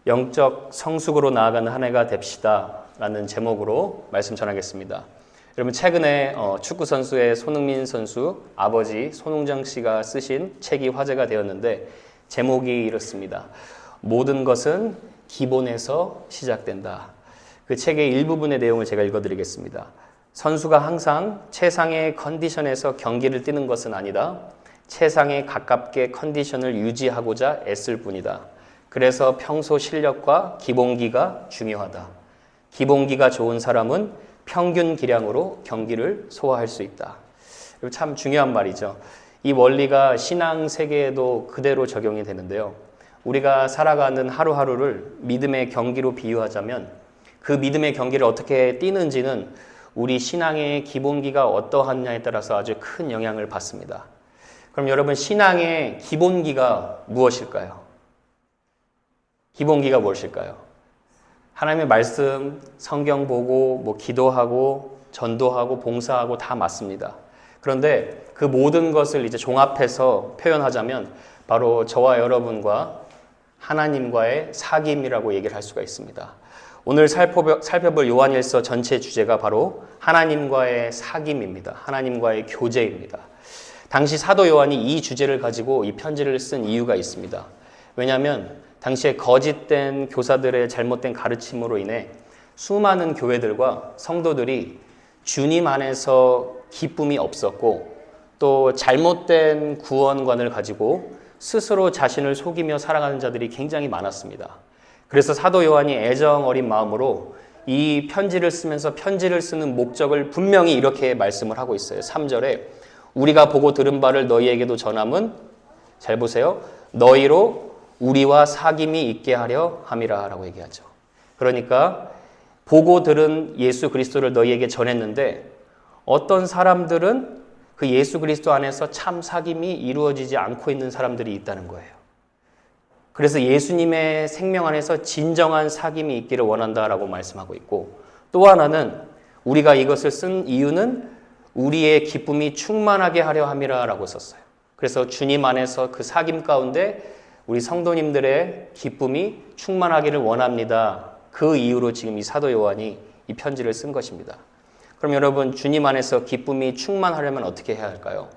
영적 성숙으로 나아가는 한 해가 됩시다 라는 제목으로 말씀 전하겠습니다. 여러분 최근에 축구 선수의 손흥민 선수 아버지 손흥정 씨가 쓰신 책이 화제가 되었는데 제목이 이렇습니다. 모든 것은 기본에서 시작된다. 그 책의 일부분의 내용을 제가 읽어드리겠습니다. 선수가 항상 최상의 컨디션에서 경기를 뛰는 것은 아니다. 최상에 가깝게 컨디션을 유지하고자 애쓸 뿐이다. 그래서 평소 실력과 기본기가 중요하다. 기본기가 좋은 사람은 평균 기량으로 경기를 소화할 수 있다. 참 중요한 말이죠. 이 원리가 신앙 세계에도 그대로 적용이 되는데요. 우리가 살아가는 하루하루를 믿음의 경기로 비유하자면 그 믿음의 경기를 어떻게 뛰는지는 우리 신앙의 기본기가 어떠하냐에 따라서 아주 큰 영향을 받습니다. 그럼 여러분 신앙의 기본기가 무엇일까요? 기본기가 무엇일까요? 하나님의 말씀, 성경 보고 기도하고 전도하고 봉사하고 다 맞습니다. 그런데 그 모든 것을 이제 종합해서 표현하자면 바로 저와 여러분과 하나님과의 사귐이라고 얘기를 할 수가 있습니다. 오늘 살펴볼 요한일서 전체 주제가 바로 하나님과의 사귐입니다. 하나님과의 교제입니다. 당시 사도 요한이 이 주제를 가지고 이 편지를 쓴 이유가 있습니다. 왜냐하면 당시에 거짓된 교사들의 잘못된 가르침으로 인해 수많은 교회들과 성도들이 주님 안에서 기쁨이 없었고 또 잘못된 구원관을 가지고 스스로 자신을 속이며 살아가는 자들이 굉장히 많았습니다. 그래서 사도 요한이 애정 어린 마음으로 이 편지를 쓰면서 편지를 쓰는 목적을 분명히 이렇게 말씀을 하고 있어요. 3절에 우리가 보고 들은 바를 너희에게도 전함은 잘 보세요. 너희로 우리와 사귐이 있게 하려 함이라 라고 얘기하죠. 그러니까 보고 들은 예수 그리스도를 너희에게 전했는데 어떤 사람들은 그 예수 그리스도 안에서 참 사귐이 이루어지지 않고 있는 사람들이 있다는 거예요. 그래서 예수님의 생명 안에서 진정한 사귐이 있기를 원한다라고 말씀하고 있고 또 하나는 우리가 이것을 쓴 이유는 우리의 기쁨이 충만하게 하려 함이라 라고 썼어요. 그래서 주님 안에서 그 사귐 가운데 우리 성도님들의 기쁨이 충만하기를 원합니다. 그 이유로 지금 이 사도 요한이 이 편지를 쓴 것입니다. 그럼 여러분 주님 안에서 기쁨이 충만하려면 어떻게 해야 할까요?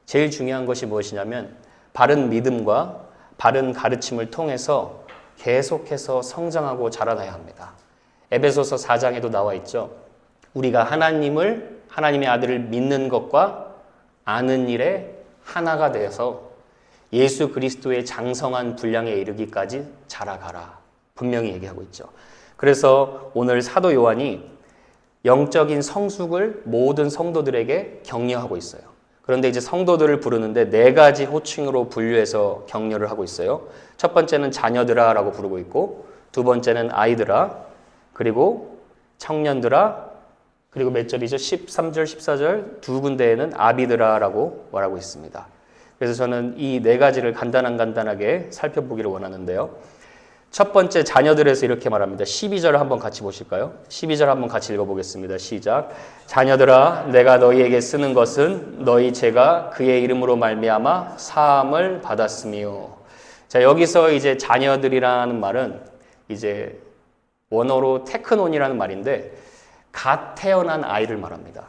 제일 중요한 것이 무엇이냐면 바른 믿음과 바른 가르침을 통해서 계속해서 성장하고 자라나야 합니다. 에베소서 4장에도 나와 있죠. 우리가 하나님의 아들을 믿는 것과 아는 일에 하나가 되어서 예수 그리스도의 장성한 분량에 이르기까지 자라가라. 분명히 얘기하고 있죠. 그래서 오늘 사도 요한이 영적인 성숙을 모든 성도들에게 격려하고 있어요. 그런데 이제 성도들을 부르는데 4가지 호칭으로 분류해서 격려를 하고 있어요. 첫 번째는 자녀들아 라고 부르고 있고 두 번째는 아이들아 그리고 청년들아 그리고 몇 절이죠? 13절, 14절 두 군데에는 아비들아 라고 말하고 있습니다. 그래서 저는 이 4가지를 간단하게 살펴보기를 원하는데요. 첫 번째 자녀들에서 이렇게 말합니다. 12절을 한번 같이 보실까요? 12절 한번 같이 읽어보겠습니다. 시작. 자녀들아 내가 너희에게 쓰는 것은 너희 죄가 그의 이름으로 말미암아 사함을 받았으며. 자 여기서 이제 자녀들이라는 말은 이제 원어로 테크논이라는 말인데 갓 태어난 아이를 말합니다.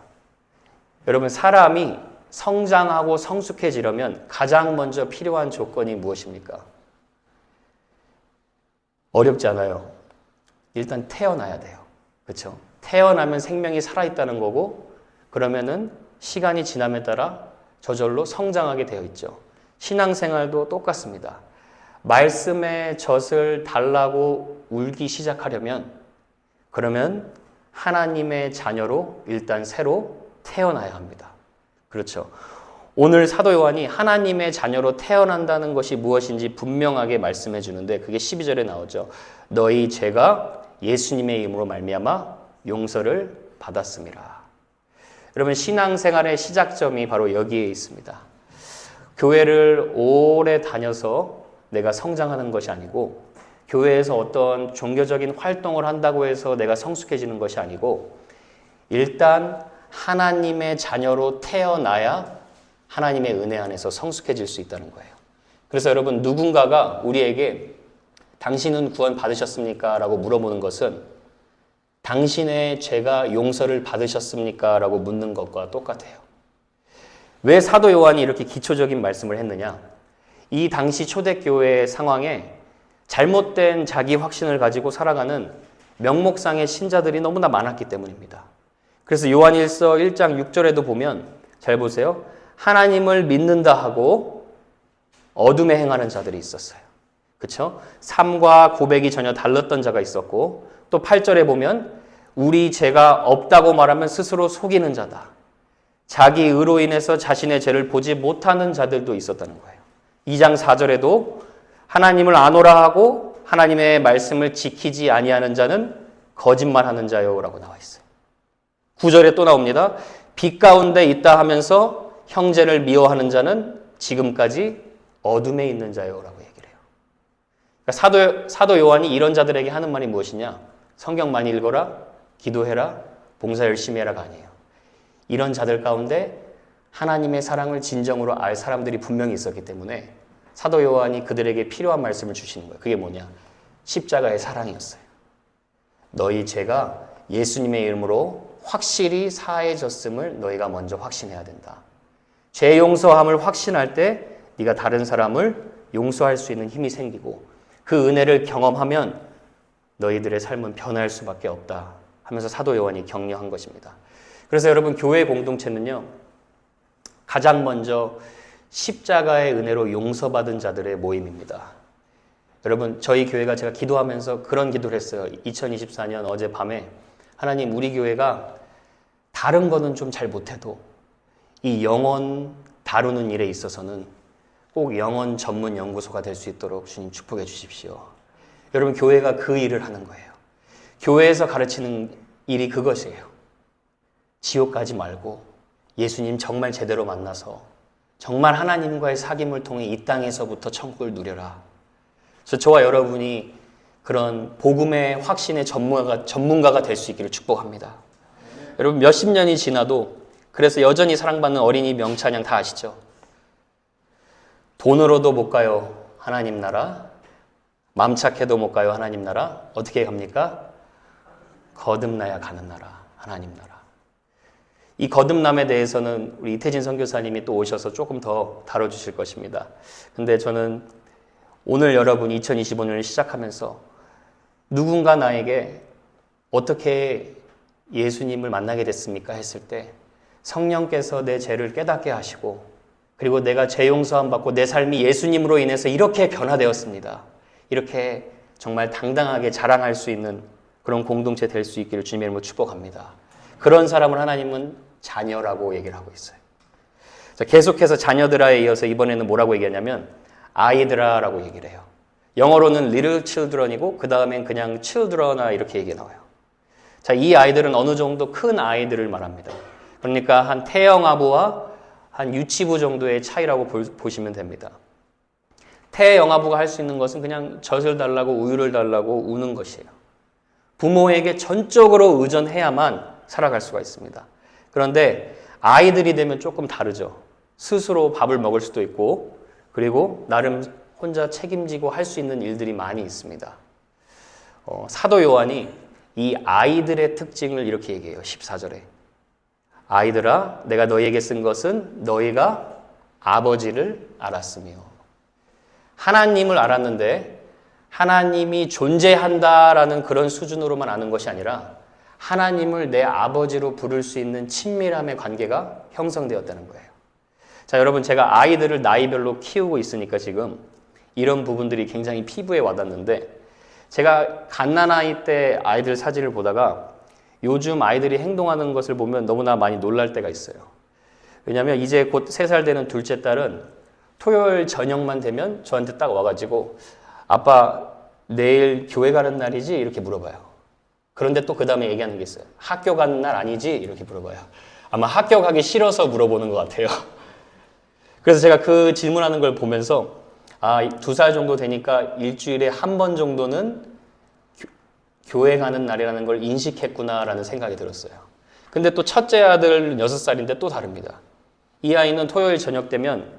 여러분 사람이 성장하고 성숙해지려면 가장 먼저 필요한 조건이 무엇입니까? 어렵지 않아요. 일단 태어나야 돼요. 그렇죠? 태어나면 생명이 살아있다는 거고 그러면은 시간이 지남에 따라 저절로 성장하게 되어 있죠. 신앙생활도 똑같습니다. 말씀의 젖을 달라고 울기 시작하려면 그러면 하나님의 자녀로 일단 새로 태어나야 합니다. 그렇죠. 오늘 사도 요한이 하나님의 자녀로 태어난다는 것이 무엇인지 분명하게 말씀해 주는데 그게 12절에 나오죠. 너희 죄가 예수님의 이름으로 말미암아 용서를 받았음이라. 여러분 신앙생활의 시작점이 바로 여기에 있습니다. 교회를 오래 다녀서 내가 성장하는 것이 아니고 교회에서 어떤 종교적인 활동을 한다고 해서 내가 성숙해지는 것이 아니고 일단 하나님의 자녀로 태어나야 하나님의 은혜 안에서 성숙해질 수 있다는 거예요. 그래서 여러분 누군가가 우리에게 당신은 구원 받으셨습니까? 라고 물어보는 것은 당신의 죄가 용서를 받으셨습니까? 라고 묻는 것과 똑같아요. 왜 사도 요한이 이렇게 기초적인 말씀을 했느냐? 이 당시 초대교회의 상황에 잘못된 자기 확신을 가지고 살아가는 명목상의 신자들이 너무나 많았기 때문입니다. 그래서 요한일서 1장 6절에도 보면 잘 보세요. 하나님을 믿는다 하고 어둠에 행하는 자들이 있었어요. 그렇죠? 삶과 고백이 전혀 달랐던 자가 있었고 또 8절에 보면 우리 죄가 없다고 말하면 스스로 속이는 자다. 자기 의로 인해서 자신의 죄를 보지 못하는 자들도 있었다는 거예요. 2장 4절에도 하나님을 아노라 하고 하나님의 말씀을 지키지 아니하는 자는 거짓말하는 자요라고 나와 있어요. 9절에 또 나옵니다. 빛 가운데 있다 하면서 형제를 미워하는 자는 지금까지 어둠에 있는 자요라고 얘기를 해요. 그러니까 사도 요한이 이런 자들에게 하는 말이 무엇이냐? 성경 많이 읽어라, 기도해라, 봉사 열심히 해라가 아니에요. 이런 자들 가운데 하나님의 사랑을 진정으로 알 사람들이 분명히 있었기 때문에 사도 요한이 그들에게 필요한 말씀을 주시는 거예요. 그게 뭐냐? 십자가의 사랑이었어요. 너희 죄가 예수님의 이름으로 확실히 사해졌음을 너희가 먼저 확신해야 된다. 죄 용서함을 확신할 때 네가 다른 사람을 용서할 수 있는 힘이 생기고 그 은혜를 경험하면 너희들의 삶은 변할 수밖에 없다 하면서 사도 요한이 격려한 것입니다. 그래서 여러분 교회 공동체는요. 가장 먼저 십자가의 은혜로 용서받은 자들의 모임입니다. 여러분 저희 교회가 제가 기도하면서 그런 기도를 했어요. 2024년 어젯밤에 하나님 우리 교회가 다른 거는 좀 잘 못해도 이 영혼 다루는 일에 있어서는 꼭 영혼 전문 연구소가 될 수 있도록 주님 축복해 주십시오. 여러분 교회가 그 일을 하는 거예요. 교회에서 가르치는 일이 그것이에요. 지옥 가지 말고 예수님 정말 제대로 만나서 정말 하나님과의 사귐을 통해 이 땅에서부터 천국을 누려라. 그래서 저와 여러분이 그런 복음의 확신의 전문가가 될 수 있기를 축복합니다. 여러분 몇십 년이 지나도 그래서 여전히 사랑받는 어린이 명찬양 다 아시죠? 돈으로도 못 가요 하나님 나라, 맘 착해도 못 가요 하나님 나라, 어떻게 갑니까? 거듭나야 가는 나라, 하나님 나라. 이 거듭남에 대해서는 우리 이태진 선교사님이 또 오셔서 조금 더 다뤄주실 것입니다. 근데 저는 오늘 여러분 2025년을 시작하면서 누군가 나에게 어떻게 예수님을 만나게 됐습니까? 했을 때 성령께서 내 죄를 깨닫게 하시고 그리고 내가 죄 용서함 받고 내 삶이 예수님으로 인해서 이렇게 변화되었습니다. 이렇게 정말 당당하게 자랑할 수 있는 그런 공동체 될 수 있기를 주님의 이름으로 축복합니다. 그런 사람을 하나님은 자녀라고 얘기를 하고 있어요. 자, 계속해서 자녀들아에 이어서 이번에는 뭐라고 얘기하냐면 아이들아라고 얘기를 해요. 영어로는 little children이고 그 다음엔 그냥 children아 이렇게 얘기가 나와요. 자, 이 아이들은 어느 정도 큰 아이들을 말합니다. 그러니까 한 태영아부와 한 유치부 정도의 차이라고 보시면 됩니다. 태영아부가 할 수 있는 것은 그냥 젖을 달라고 우유를 달라고 우는 것이에요. 부모에게 전적으로 의존해야만 살아갈 수가 있습니다. 그런데 아이들이 되면 조금 다르죠. 스스로 밥을 먹을 수도 있고 그리고 나름 혼자 책임지고 할 수 있는 일들이 많이 있습니다. 사도 요한이 이 아이들의 특징을 이렇게 얘기해요. 14절에 아이들아 내가 너희에게 쓴 것은 너희가 아버지를 알았으며. 하나님을 알았는데 하나님이 존재한다라는 그런 수준으로만 아는 것이 아니라 하나님을 내 아버지로 부를 수 있는 친밀함의 관계가 형성되었다는 거예요. 자, 여러분 제가 아이들을 나이별로 키우고 있으니까 지금 이런 부분들이 굉장히 피부에 와닿는데 제가 갓난아이 때 아이들 사진을 보다가 요즘 아이들이 행동하는 것을 보면 너무나 많이 놀랄 때가 있어요. 왜냐하면 이제 곧 3살 되는 둘째 딸은 토요일 저녁만 되면 저한테 딱 와가지고 아빠 내일 교회 가는 날이지? 이렇게 물어봐요. 그런데 또 그 다음에 얘기하는 게 있어요. 학교 가는 날 아니지? 이렇게 물어봐요. 아마 학교 가기 싫어서 물어보는 것 같아요. 그래서 제가 그 질문하는 걸 보면서 2살 정도 되니까 일주일에 한 번 정도는 교회 가는 날이라는 걸 인식했구나라는 생각이 들었어요. 근데 또 첫째 아들 6살인데 또 다릅니다. 이 아이는 토요일 저녁 되면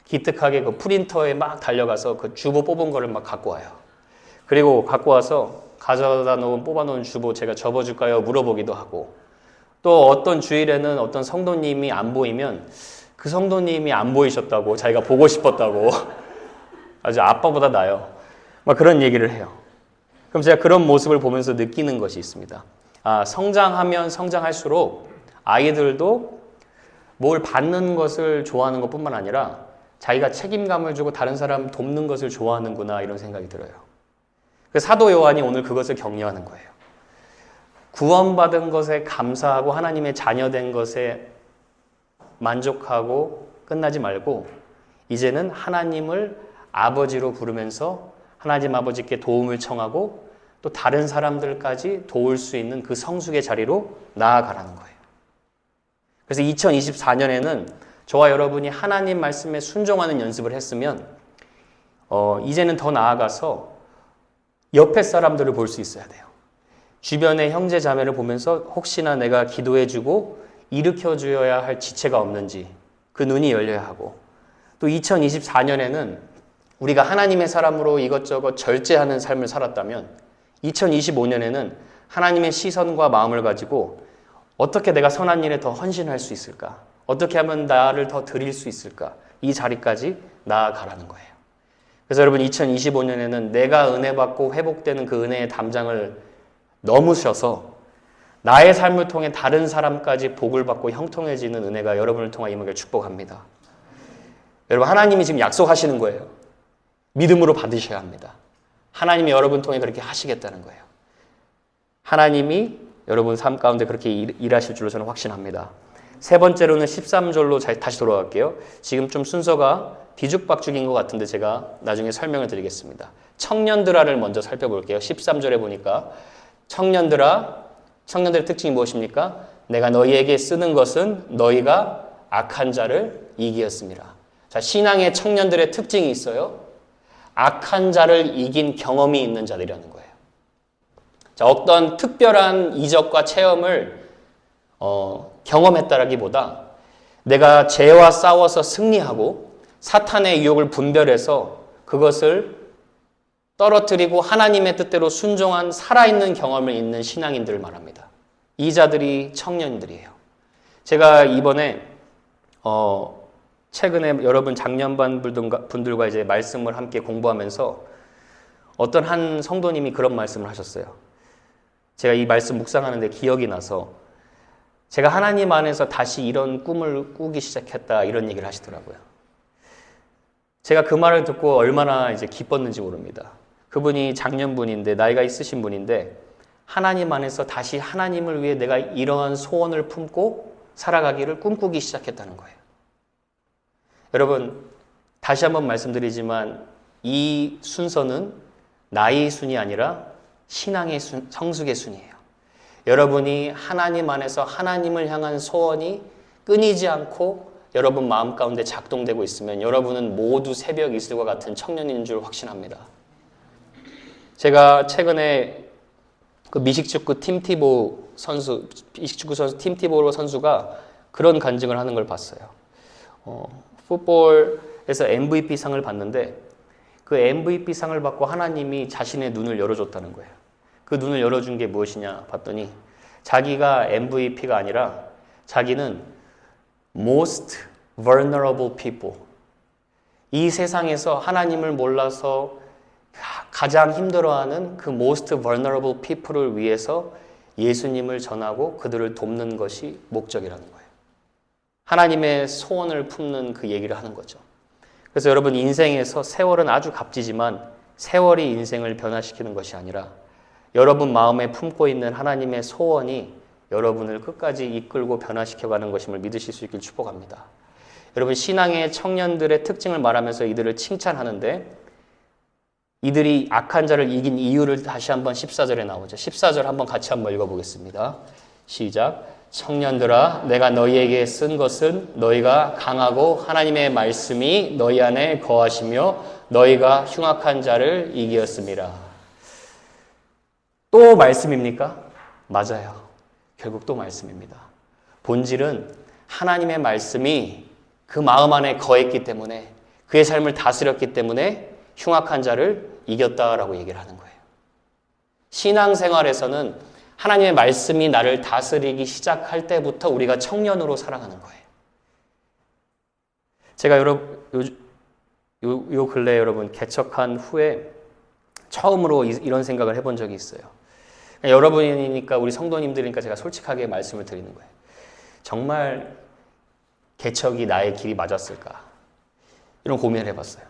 기특하게 그 프린터에 막 달려가서 그 주보 뽑은 거를 막 갖고 와요. 그리고 갖고 와서 가져다 놓은 뽑아놓은 주보 제가 접어줄까요? 물어보기도 하고, 또 어떤 주일에는 어떤 성도님이 안 보이면 그 성도님이 안 보이셨다고, 자기가 보고 싶었다고 아주 아빠보다 나아요. 막 그런 얘기를 해요. 그럼 제가 그런 모습을 보면서 느끼는 것이 있습니다. 아, 성장하면 성장할수록 아이들도 뭘 받는 것을 좋아하는 것뿐만 아니라 자기가 책임감을 주고 다른 사람 돕는 것을 좋아하는구나, 이런 생각이 들어요. 그래서 사도 요한이 오늘 그것을 격려하는 거예요. 구원받은 것에 감사하고 하나님의 자녀된 것에 만족하고 끝나지 말고 이제는 하나님을 아버지로 부르면서 하나님 아버지께 도움을 청하고 또 다른 사람들까지 도울 수 있는 그 성숙의 자리로 나아가라는 거예요. 그래서 2024년에는 저와 여러분이 하나님 말씀에 순종하는 연습을 했으면 이제는 더 나아가서 옆에 사람들을 볼 수 있어야 돼요. 주변의 형제 자매를 보면서 혹시나 내가 기도해주고 일으켜주어야 할 지체가 없는지 그 눈이 열려야 하고, 또 2024년에는 우리가 하나님의 사람으로 이것저것 절제하는 삶을 살았다면 2025년에는 하나님의 시선과 마음을 가지고 어떻게 내가 선한 일에 더 헌신할 수 있을까? 어떻게 하면 나를 더 드릴 수 있을까? 이 자리까지 나아가라는 거예요. 그래서 여러분 2025년에는 내가 은혜 받고 회복되는 그 은혜의 담장을 넘으셔서 나의 삶을 통해 다른 사람까지 복을 받고 형통해지는 은혜가 여러분을 통해 임하기를 축복합니다. 여러분, 하나님이 지금 약속하시는 거예요. 믿음으로 받으셔야 합니다. 하나님이 여러분 통해 그렇게 하시겠다는 거예요. 하나님이 여러분 삶 가운데 그렇게 일하실 줄로 저는 확신합니다. 세 번째로는 13절로 다시 돌아갈게요. 지금 좀 순서가 뒤죽박죽인 것 같은데 제가 나중에 설명을 드리겠습니다. 청년들아를 먼저 살펴볼게요. 13절에 보니까 청년들의 특징이 무엇입니까? 내가 너희에게 쓰는 것은 너희가 악한 자를 이기었습니다. 자, 신앙의 청년들의 특징이 있어요. 악한 자를 이긴 경험이 있는 자들이라는 거예요. 자, 어떤 특별한 이적과 체험을 경험했다라기보다 내가 죄와 싸워서 승리하고 사탄의 유혹을 분별해서 그것을 떨어뜨리고 하나님의 뜻대로 순종한 살아있는 경험을 있는 신앙인들을 말합니다. 이 자들이 청년들이에요. 제가 이번에 최근에 여러분 작년반 분들과 이제 말씀을 함께 공부하면서 어떤 한 성도님이 그런 말씀을 하셨어요. 제가 이 말씀 묵상하는데 기억이 나서 제가 하나님 안에서 다시 이런 꿈을 꾸기 시작했다, 이런 얘기를 하시더라고요. 제가 그 말을 듣고 얼마나 이제 기뻤는지 모릅니다. 그분이 작년분인데 나이가 있으신 분인데 하나님 안에서 다시 하나님을 위해 내가 이러한 소원을 품고 살아가기를 꿈꾸기 시작했다는 거예요. 여러분, 다시 한번 말씀드리지만 이 순서는 나의 순이 아니라 신앙의 성숙의 순이에요. 여러분이 하나님 안에서 하나님을 향한 소원이 끊이지 않고 여러분 마음 가운데 작동되고 있으면 여러분은 모두 새벽 이슬과 같은 청년인 줄 확신합니다. 제가 최근에 그 미식축구 팀티보 선수, 미식축구 선수 팀티보 선수가 그런 간증을 하는 걸 봤어요. 풋볼에서 MVP 상을 받는데 그 MVP 상을 받고 하나님이 자신의 눈을 열어줬다는 거예요. 그 눈을 열어준 게 무엇이냐 봤더니 자기가 MVP가 아니라 자기는 most vulnerable people, 이 세상에서 하나님을 몰라서 가장 힘들어하는 그 most vulnerable people을 위해서 예수님을 전하고 그들을 돕는 것이 목적이라는 거예요. 하나님의 소원을 품는 그 얘기를 하는 거죠. 그래서 여러분, 인생에서 세월은 아주 값지지만 세월이 인생을 변화시키는 것이 아니라 여러분 마음에 품고 있는 하나님의 소원이 여러분을 끝까지 이끌고 변화시켜가는 것임을 믿으실 수 있길 축복합니다. 여러분, 신앙의 청년들의 특징을 말하면서 이들을 칭찬하는데 이들이 악한 자를 이긴 이유를 다시 한번 14절에 나오죠. 14절 한번 같이 한번 읽어보겠습니다. 시작. 청년들아, 내가 너희에게 쓴 것은 너희가 강하고 하나님의 말씀이 너희 안에 거하시며 너희가 흉악한 자를 이기었습니다. 또 말씀입니까? 맞아요. 결국 또 말씀입니다. 본질은 하나님의 말씀이 그 마음 안에 거했기 때문에 그의 삶을 다스렸기 때문에 흉악한 자를 이겼다라고 얘기를 하는 거예요. 신앙생활에서는 하나님의 말씀이 나를 다스리기 시작할 때부터 우리가 청년으로 살아가는 거예요. 제가 요 근래 여러분 개척한 후에 처음으로 이런 생각을 해본 적이 있어요. 여러분이니까 우리 성도님들이니까 제가 솔직하게 말씀을 드리는 거예요. 정말 개척이 나의 길이 맞았을까? 이런 고민을 해봤어요.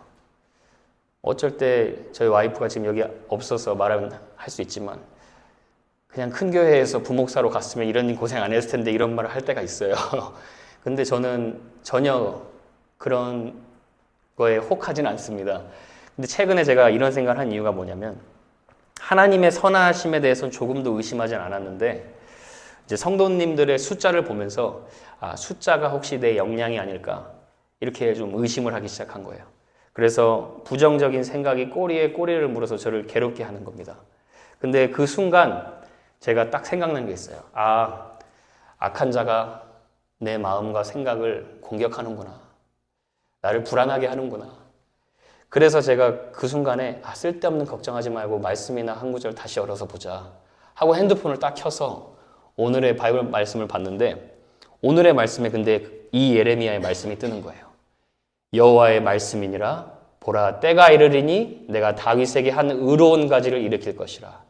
어쩔 때 저희 와이프가 지금 여기 없어서 말은 할 수 있지만 그냥 큰 교회에서 부목사로 갔으면 이런 고생 안 했을 텐데 이런 말을 할 때가 있어요. 근데 저는 전혀 그런 거에 혹하진 않습니다. 근데 최근에 제가 이런 생각을 한 이유가 뭐냐면 하나님의 선하심에 대해서는 조금도 의심하진 않았는데 이제 성도님들의 숫자를 보면서 숫자가 혹시 내 역량이 아닐까 이렇게 좀 의심을 하기 시작한 거예요. 그래서 부정적인 생각이 꼬리에 꼬리를 물어서 저를 괴롭게 하는 겁니다. 근데 그 순간 제가 딱 생각난 게 있어요. 악한 자가 내 마음과 생각을 공격하는구나. 나를 불안하게 하는구나. 그래서 제가 그 순간에 쓸데없는 걱정하지 말고 말씀이나 한 구절 다시 열어서 보자 하고 핸드폰을 딱 켜서 오늘의 바이블 말씀을 봤는데 오늘의 말씀에 근데 이 예레미야의 말씀이 뜨는 거예요. 여호와의 말씀이니라 보라 때가 이르리니 내가 다윗에게 한 의로운 가지를 일으킬 것이라.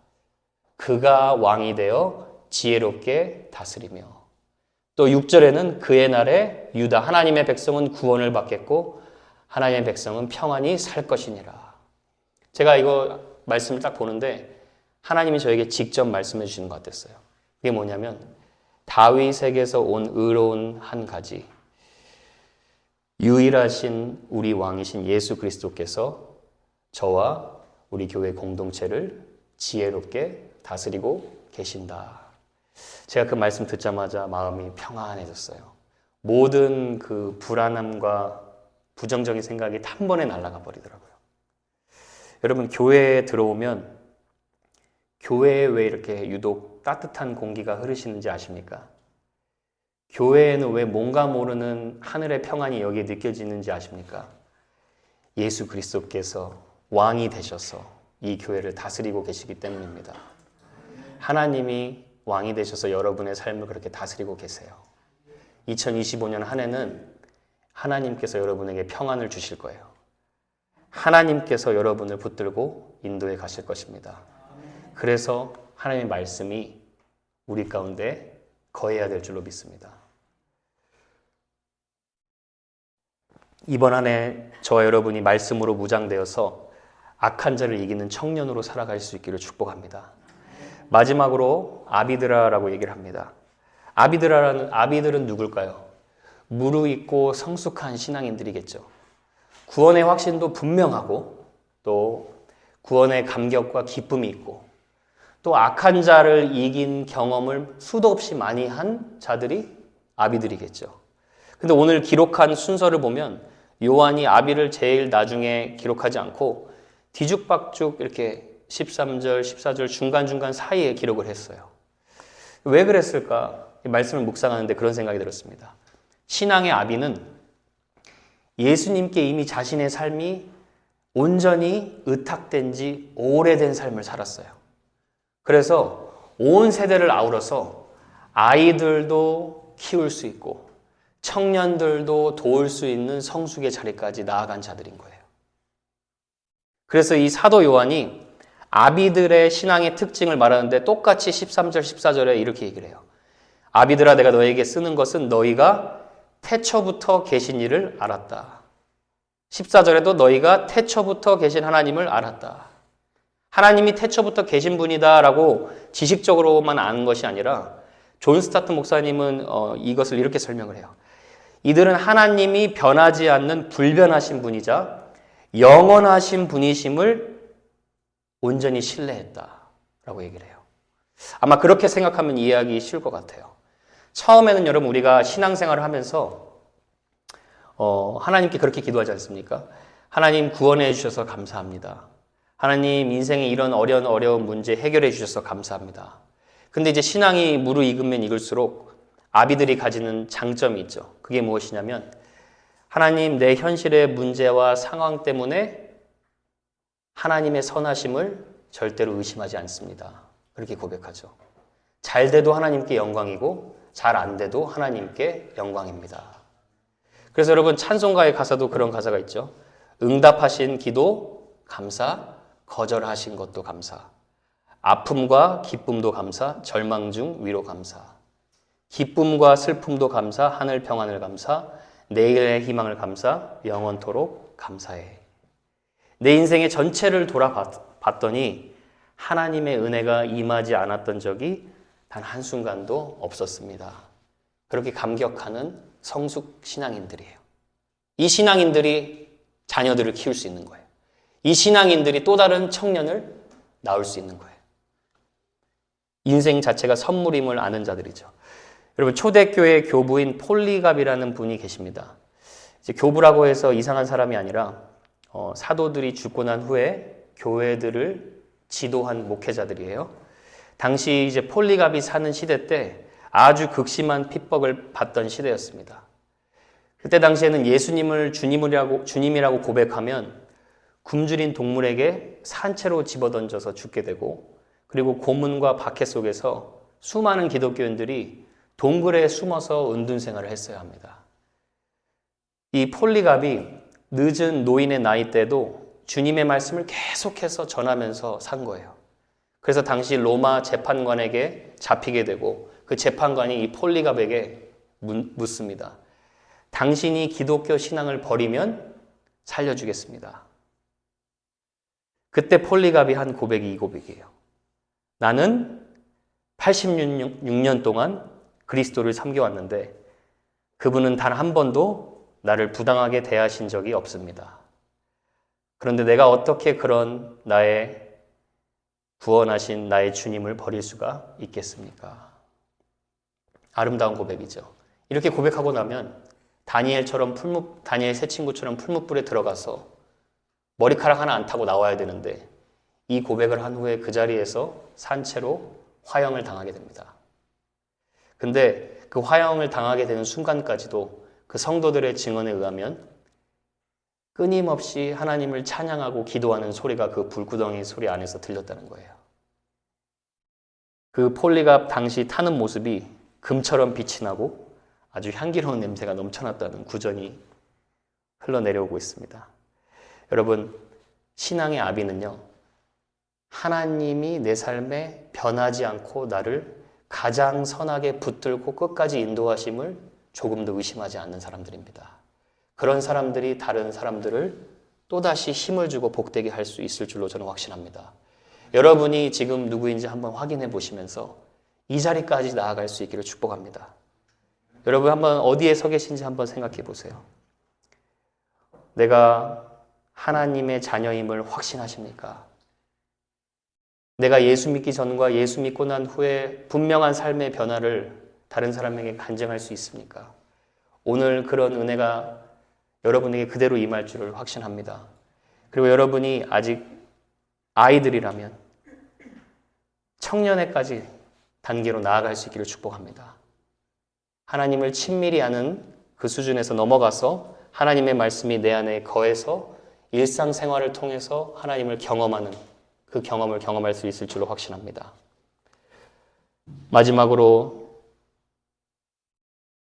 그가 왕이 되어 지혜롭게 다스리며 또 6절에는 그의 날에 유다 하나님의 백성은 구원을 받겠고 하나님의 백성은 평안히 살 것이니라. 제가 이거 말씀을 딱 보는데 하나님이 저에게 직접 말씀해 주시는 것 같았어요. 그게 뭐냐면 다윗에게서 온 의로운 한 가지 유일하신 우리 왕이신 예수 그리스도께서 저와 우리 교회 공동체를 지혜롭게 다스리고 계신다. 제가 그 말씀 듣자마자 마음이 평안해졌어요. 모든 그 불안함과 부정적인 생각이 단번에 날아가 버리더라고요. 여러분 교회에 들어오면 교회에 왜 이렇게 유독 따뜻한 공기가 흐르시는지 아십니까? 교회에는 왜 뭔가 모르는 하늘의 평안이 여기에 느껴지는지 아십니까? 예수 그리스도께서 왕이 되셔서 이 교회를 다스리고 계시기 때문입니다. 하나님이 왕이 되셔서 여러분의 삶을 그렇게 다스리고 계세요. 2025년 한 해는 하나님께서 여러분에게 평안을 주실 거예요. 하나님께서 여러분을 붙들고 인도해 가실 것입니다. 그래서 하나님의 말씀이 우리 가운데 거해야 될 줄로 믿습니다. 이번 한 해 저와 여러분이 말씀으로 무장되어서 악한 자를 이기는 청년으로 살아갈 수 있기를 축복합니다. 마지막으로 아비드라라고 얘기를 합니다. 아비들은 누굴까요? 무르익고 성숙한 신앙인들이겠죠. 구원의 확신도 분명하고 또 구원의 감격과 기쁨이 있고 또 악한 자를 이긴 경험을 수도 없이 많이 한 자들이 아비들이겠죠. 근데 오늘 기록한 순서를 보면 요한이 아비를 제일 나중에 기록하지 않고 뒤죽박죽 이렇게 13절, 14절 중간중간 사이에 기록을 했어요. 왜 그랬을까? 말씀을 묵상하는데 그런 생각이 들었습니다. 신앙의 아비는 예수님께 이미 자신의 삶이 온전히 의탁된 지 오래된 삶을 살았어요. 그래서 온 세대를 아우러서 아이들도 키울 수 있고 청년들도 도울 수 있는 성숙의 자리까지 나아간 자들인 거예요. 그래서 이 사도 요한이 아비들의 신앙의 특징을 말하는데 똑같이 13절, 14절에 이렇게 얘기를 해요. 아비들아 내가 너에게 쓰는 것은 너희가 태초부터 계신 이를 알았다. 14절에도 너희가 태초부터 계신 하나님을 알았다. 하나님이 태초부터 계신 분이다라고 지식적으로만 아는 것이 아니라 존 스타트 목사님은 이것을 이렇게 설명을 해요. 이들은 하나님이 변하지 않는 불변하신 분이자 영원하신 분이심을 온전히 신뢰했다라고 얘기를 해요. 아마 그렇게 생각하면 이해하기 쉬울 것 같아요. 처음에는 여러분 우리가 신앙생활을 하면서 하나님께 그렇게 기도하지 않습니까? 하나님 구원해 주셔서 감사합니다. 하나님 인생의 이런 어려운 문제 해결해 주셔서 감사합니다. 근데 이제 신앙이 무르익으면 익을수록 아비들이 가지는 장점이 있죠. 그게 무엇이냐면 하나님 내 현실의 문제와 상황 때문에 하나님의 선하심을 절대로 의심하지 않습니다. 그렇게 고백하죠. 잘 돼도 하나님께 영광이고 잘 안 돼도 하나님께 영광입니다. 그래서 여러분 찬송가의 가사도 그런 가사가 있죠. 응답하신 기도 감사, 거절하신 것도 감사. 아픔과 기쁨도 감사, 절망 중 위로 감사. 기쁨과 슬픔도 감사, 하늘 평안을 감사, 내일의 희망을 감사, 영원토록 감사해. 내 인생의 전체를 돌아봤더니 하나님의 은혜가 임하지 않았던 적이 단 한순간도 없었습니다. 그렇게 감격하는 성숙 신앙인들이에요. 이 신앙인들이 자녀들을 키울 수 있는 거예요. 이 신앙인들이 또 다른 청년을 낳을 수 있는 거예요. 인생 자체가 선물임을 아는 자들이죠. 여러분 초대교회 교부인 폴리갑이라는 분이 계십니다. 이제 교부라고 해서 이상한 사람이 아니라 사도들이 죽고 난 후에 교회들을 지도한 목회자들이에요. 당시 이제 폴리갑이 사는 시대 때 아주 극심한 핍박을 받던 시대였습니다. 그때 당시에는 예수님을 주님이라고 고백하면 굶주린 동물에게 산채로 집어던져서 죽게 되고, 그리고 고문과 박해 속에서 수많은 기독교인들이 동굴에 숨어서 은둔 생활을 했어야 합니다. 이 폴리갑이 늦은 노인의 나이 때도 주님의 말씀을 계속해서 전하면서 산 거예요. 그래서 당시 로마 재판관에게 잡히게 되고 그 재판관이 이 폴리갑에게 묻습니다. 당신이 기독교 신앙을 버리면 살려주겠습니다. 그때 폴리갑이 한 고백이 이 고백이에요. 나는 86년 동안 그리스도를 섬겨왔는데 그분은 단 한 번도 나를 부당하게 대하신 적이 없습니다. 그런데 내가 어떻게 그런 나의 구원하신 나의 주님을 버릴 수가 있겠습니까? 아름다운 고백이죠. 이렇게 고백하고 나면 다니엘 세 친구처럼 풀무불에 들어가서 머리카락 하나 안 타고 나와야 되는데 이 고백을 한 후에 그 자리에서 산채로 화형을 당하게 됩니다. 근데 그 화형을 당하게 되는 순간까지도 그 성도들의 증언에 의하면 끊임없이 하나님을 찬양하고 기도하는 소리가 그 불구덩이 소리 안에서 들렸다는 거예요. 그 폴리갑 당시 타는 모습이 금처럼 빛이 나고 아주 향기로운 냄새가 넘쳐났다는 구전이 흘러내려오고 있습니다. 여러분, 신앙의 아비는요, 하나님이 내 삶에 변하지 않고 나를 가장 선하게 붙들고 끝까지 인도하심을 조금도 의심하지 않는 사람들입니다. 그런 사람들이 다른 사람들을 또다시 힘을 주고 복되게 할 수 있을 줄로 저는 확신합니다. 여러분이 지금 누구인지 한번 확인해 보시면서 이 자리까지 나아갈 수 있기를 축복합니다. 여러분 한번 어디에 서 계신지 한번 생각해 보세요. 내가 하나님의 자녀임을 확신하십니까? 내가 예수 믿기 전과 예수 믿고 난 후에 분명한 삶의 변화를 다른 사람에게 간증할 수 있습니까? 오늘 그런 은혜가 여러분에게 그대로 임할 줄을 확신합니다. 그리고 여러분이 아직 아이들이라면 청년회까지 단계로 나아갈 수 있기를 축복합니다. 하나님을 친밀히 아는 그 수준에서 넘어가서 하나님의 말씀이 내 안에 거해서 일상생활을 통해서 하나님을 경험하는 그 경험을 경험할 수 있을 줄로 확신합니다. 마지막으로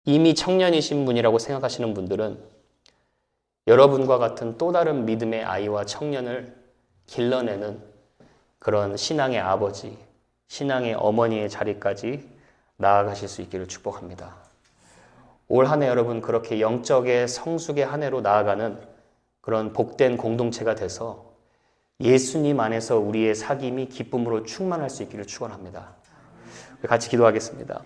이미 청년이신 분이라고 생각하시는 분들은 여러분과 같은 또 다른 믿음의 아이와 청년을 길러내는 그런 신앙의 아버지, 신앙의 어머니의 자리까지 나아가실 수 있기를 축복합니다. 올 한 해 여러분 그렇게 영적의 성숙의 한 해로 나아가는 그런 복된 공동체가 돼서 예수님 안에서 우리의 사귐이 기쁨으로 충만할 수 있기를 축원합니다. 같이 기도하겠습니다.